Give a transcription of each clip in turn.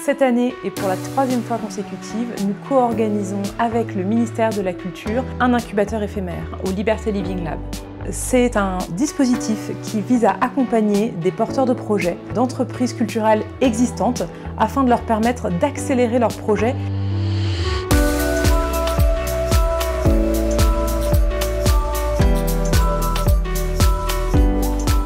Cette année, et pour la troisième fois consécutive, nous co-organisons avec le ministère de la Culture un incubateur éphémère au Liberté Living Lab. C'est un dispositif qui vise à accompagner des porteurs de projets, d'entreprises culturelles existantes, afin de leur permettre d'accélérer leurs projets.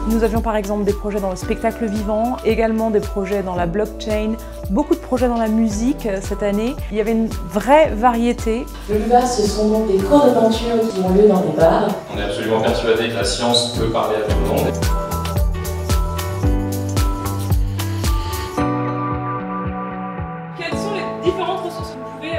Nous avions par exemple des projets dans le spectacle vivant, également des projets dans la blockchain, beaucoup de projets dans la musique cette année. Il y avait une vraie variété. Le LUVA, ce sont donc des cours de peinture qui ont lieu dans des bars. On est absolument persuadé que la science peut parler à tout le monde. Quelles sont les différentes ressources que vous pouvez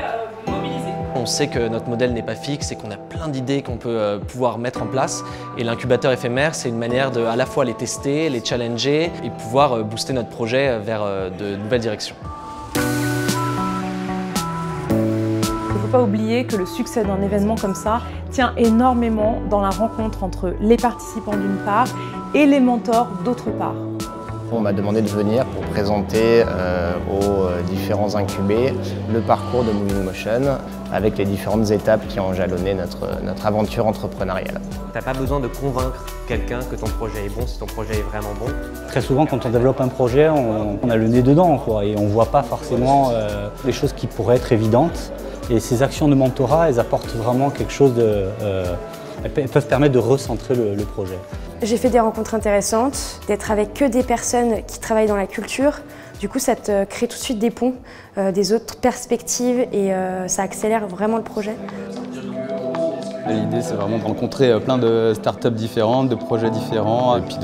mobiliser? On sait que notre modèle n'est pas fixe et qu'on a plein d'idées qu'on peut pouvoir mettre en place. Et l'incubateur éphémère, c'est une manière de à la fois les tester, les challenger et pouvoir booster notre projet vers de nouvelles directions. Il ne faut pas oublier que le succès d'un événement comme ça tient énormément dans la rencontre entre les participants d'une part et les mentors d'autre part. On m'a demandé de venir pour présenter aux différents incubés le parcours de Moving Motion avec les différentes étapes qui ont jalonné notre aventure entrepreneuriale. Tu n'as pas besoin de convaincre quelqu'un que ton projet est bon si ton projet est vraiment bon. Très souvent, quand on développe un projet, on a le nez dedans, quoi, et on ne voit pas forcément les choses qui pourraient être évidentes. Et ces actions de mentorat, elles apportent vraiment quelque chose de... elles peuvent permettre de recentrer le projet. J'ai fait des rencontres intéressantes, d'être avec que des personnes qui travaillent dans la culture. Du coup, ça te crée tout de suite des ponts, des autres perspectives et ça accélère vraiment le projet. L'idée, c'est vraiment de rencontrer plein de startups différentes, de projets différents et puis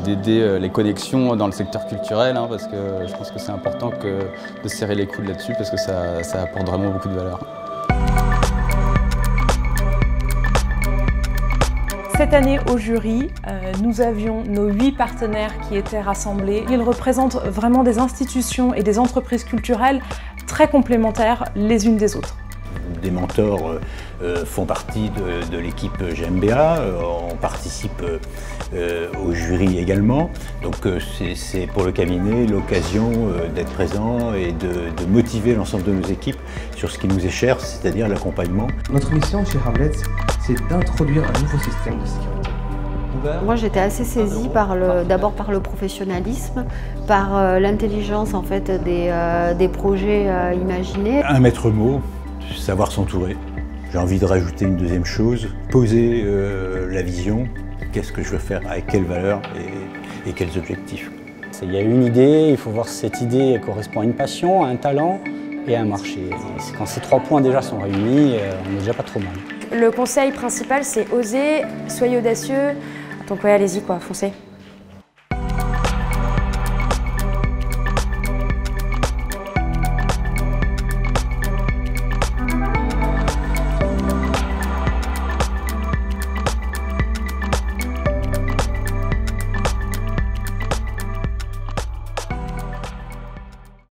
d'aider les connexions dans le secteur culturel parce que je pense que c'est important de serrer les coudes là-dessus parce que ça apporte vraiment beaucoup de valeur. Cette année au jury, nous avions nos 8 partenaires qui étaient rassemblés. Ils représentent vraiment des institutions et des entreprises culturelles très complémentaires les unes des autres. Des mentors font partie de l'équipe GMBA, on participe au jury également. Donc c'est pour le cabinet l'occasion d'être présent et de motiver l'ensemble de nos équipes sur ce qui nous est cher, c'est-à-dire l'accompagnement. Notre mission chez Hamlet, c'est d'introduire un nouveau système de sécurité. Moi j'étais assez saisie d'abord par le professionnalisme, par l'intelligence en fait des projets imaginés. Un maître mot, savoir s'entourer. J'ai envie de rajouter une deuxième chose, poser la vision, qu'est-ce que je veux faire, avec quelles valeurs et quels objectifs. Il y a une idée, il faut voir si cette idée correspond à une passion, à un talent et à un marché. Quand ces 3 points déjà sont réunis, on n'est déjà pas trop mal. Le conseil principal, c'est oser, soyez audacieux, donc ouais, allez-y quoi, foncez.